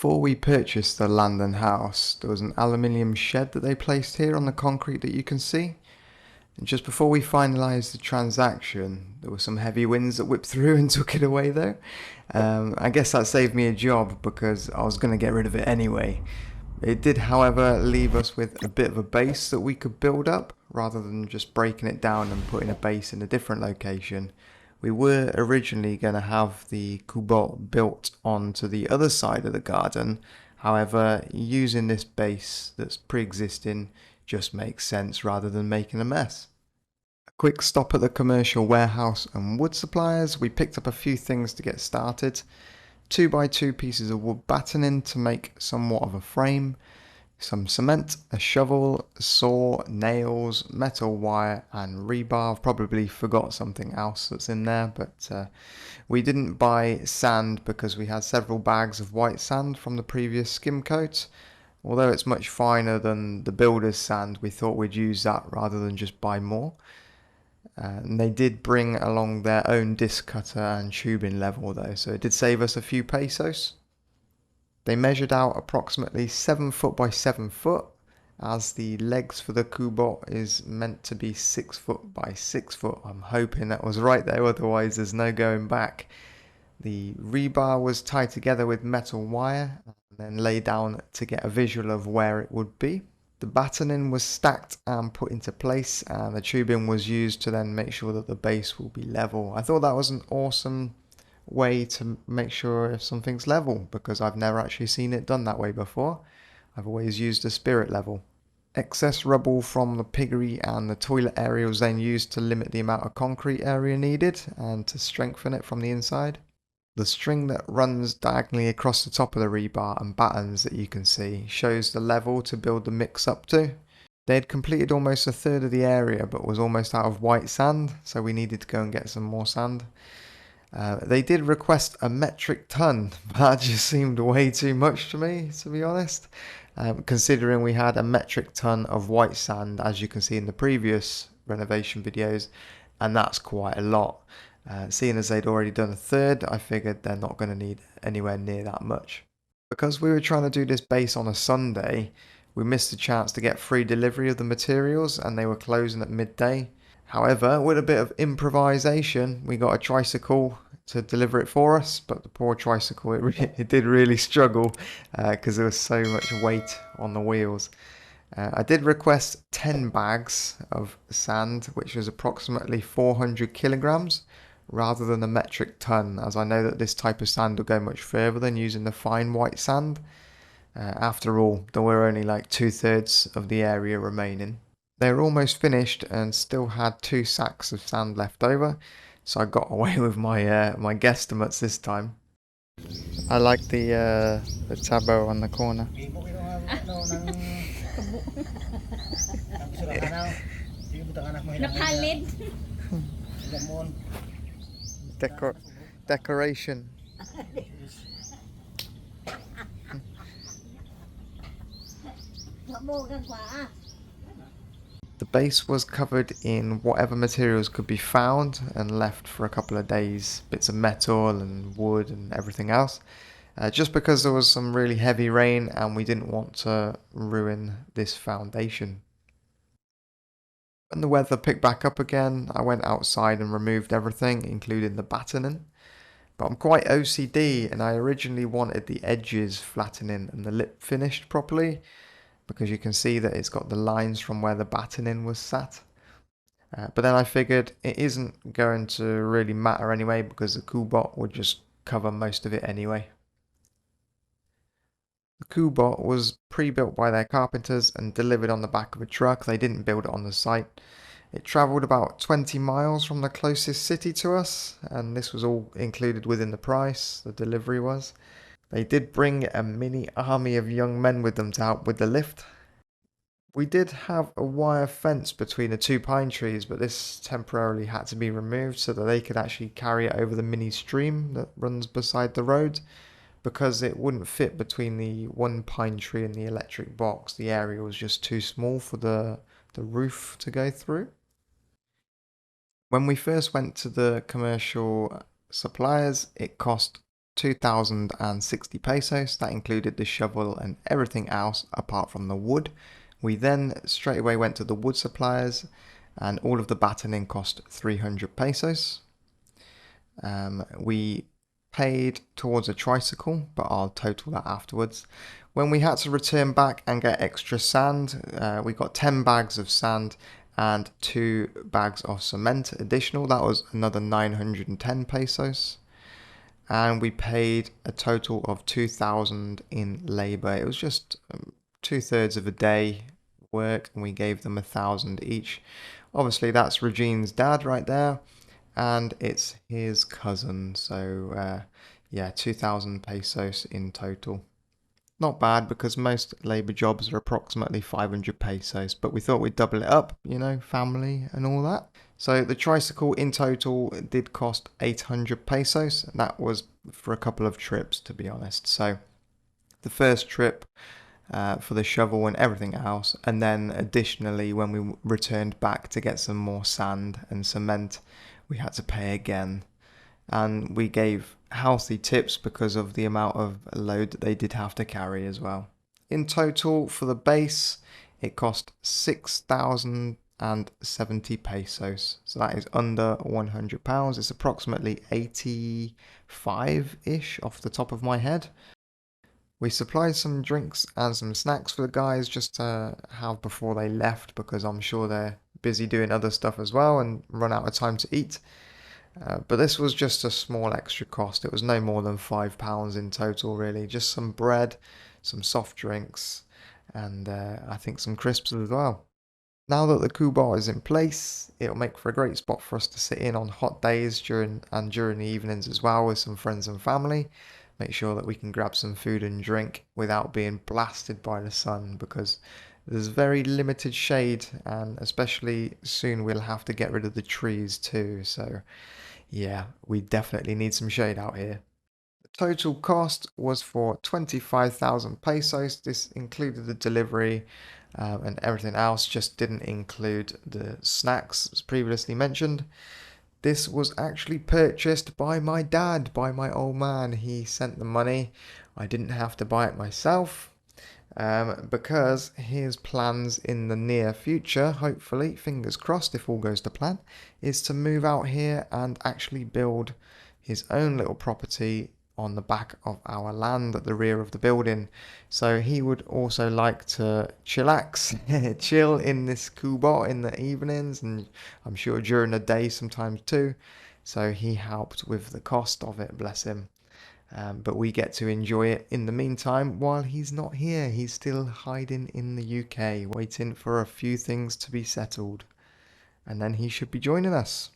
Before we purchased the land and house, there was an aluminium shed that they placed here on the concrete that you can see. And just before we finalised the transaction, there were some heavy winds that whipped through and took it away though. I guess that saved me a job because I was going to get rid of it anyway. It did, however, leave us with a bit of a base that we could build up rather than just breaking it down and putting a base in a different location. We were originally going to have the KUBO built onto the other side of the garden. However, using this base that's pre-existing just makes sense rather than making a mess. A quick stop at the commercial warehouse and wood suppliers. We picked up a few things to get started. 2x2 pieces of wood battening to make somewhat of a frame, some cement, a shovel, a saw, nails, metal wire and rebar. I've probably forgot something else that's in there, but we didn't buy sand because we had several bags of white sand from the previous skim coat. Although it's much finer than the builder's sand, we thought we'd use that rather than just buy more. And they did bring along their own disc cutter and tubing level though, so it did save us a few pesos. They measured out approximately 7 foot by 7 foot, as the legs for the KUBO is meant to be 6 foot by 6 foot. I'm hoping that was right there, otherwise there's no going back. The rebar was tied together with metal wire and then laid down to get a visual of where it would be. The battening was stacked and put into place, and the tubing was used to then make sure that the base will be level. I thought that was an awesome way to make sure if something's level, because I've never actually seen it done that way before. I've always used a spirit level. Excess rubble from the piggery and the toilet area was then used to limit the amount of concrete area needed and to strengthen it from the inside. The string that runs diagonally across the top of the rebar and battens that you can see shows the level to build the mix up to. They had completed almost a third of the area but was almost out of white sand, so we needed to go and get some more sand. They did request a metric ton, but that just seemed way too much to me, to be honest, considering we had a metric ton of white sand, as you can see in the previous renovation videos, and that's quite a lot. Seeing as they'd already done a third, I figured they're not going to need anywhere near that much. Because we were trying to do this base on a Sunday, we missed the chance to get free delivery of the materials and they were closing at midday. However, with a bit of improvisation, we got a tricycle to deliver it for us, but the poor tricycle, it did really struggle because there was so much weight on the wheels. I did request 10 bags of sand, which was approximately 400 kilograms, rather than a metric ton, as I know that this type of sand will go much further than using the fine white sand. After all, there were only like 2/3 of the area remaining. They were almost finished and still had 2 sacks of sand left over, so I got away with my my guesstimates this time. I like the tabo on the corner. Napalid. Decoration. The base was covered in whatever materials could be found and left for a couple of days, bits of metal and wood and everything else, just because there was some really heavy rain and we didn't want to ruin this foundation. When the weather picked back up again, I went outside and removed everything, including the battening. But I'm quite OCD and I originally wanted the edges flattening and the lip finished properly, because you can see that it's got the lines from where the battening was sat. But then I figured it isn't going to really matter anyway, because the KUBO would just cover most of it anyway. The KUBO was pre-built by their carpenters and delivered on the back of a truck. They didn't build it on the site. It travelled about 20 miles from the closest city to us, and this was all included within the price, the delivery was. They did bring a mini army of young men with them to help with the lift. We did have a wire fence between the 2 pine trees, but this temporarily had to be removed so that they could actually carry it over the mini stream that runs beside the road, because it wouldn't fit between the 1 pine tree and the electric box. The area was just too small for the roof to go through. When we first went to the commercial suppliers, it cost 2,060 pesos. That included the shovel and everything else apart from the wood. We then straight away went to the wood suppliers, and all of the battening cost 300 pesos. We paid towards a tricycle, but I'll total that afterwards. When we had to return back and get extra sand, we got 10 bags of sand and 2 bags of cement additional. That was another 910 pesos. And we paid a total of 2,000 in labor. It was just 2/3 of a day work, and we gave them 1,000 each. Obviously, that's Regine's dad right there, and it's his cousin. So, yeah, 2,000 pesos in total. Not bad, because most labor jobs are approximately 500 pesos, but we thought we'd double it up, you know, family and all that. So the tricycle in total did cost 800 pesos. That was for a couple of trips, to be honest. So the first trip for the shovel and everything else, and then additionally when we returned back to get some more sand and cement, we had to pay again. And we gave healthy tips because of the amount of load that they did have to carry as well. In total, for the base, it cost 6,070 pesos. So that is under £100. It's approximately 85-ish off the top of my head. We supplied some drinks and some snacks for the guys just to have before they left, because I'm sure they're busy doing other stuff as well and run out of time to eat. But this was just a small extra cost. It was no more than £5 in total, really. Just some bread, some soft drinks, and I think some crisps as well. Now that the KUBO is in place, it'll make for a great spot for us to sit in on hot days during the evenings as well, with some friends and family. Make sure that we can grab some food and drink without being blasted by the sun, because there's very limited shade, and especially soon we'll have to get rid of the trees too. So yeah, we definitely need some shade out here. The total cost was for 25,000 pesos. This included the delivery and everything else, just didn't include the snacks as previously mentioned. This was actually purchased by my dad, by my old man. He sent the money. I didn't have to buy it myself. Because his plans in the near future, hopefully, fingers crossed if all goes to plan, is to move out here and actually build his own little property on the back of our land at the rear of the building. So he would also like to chillax, chill in this KUBO in the evenings, and I'm sure during the day sometimes too. So he helped with the cost of it, bless him. But we get to enjoy it in the meantime while he's not here. He's still hiding in the UK, waiting for a few things to be settled. And then he should be joining us.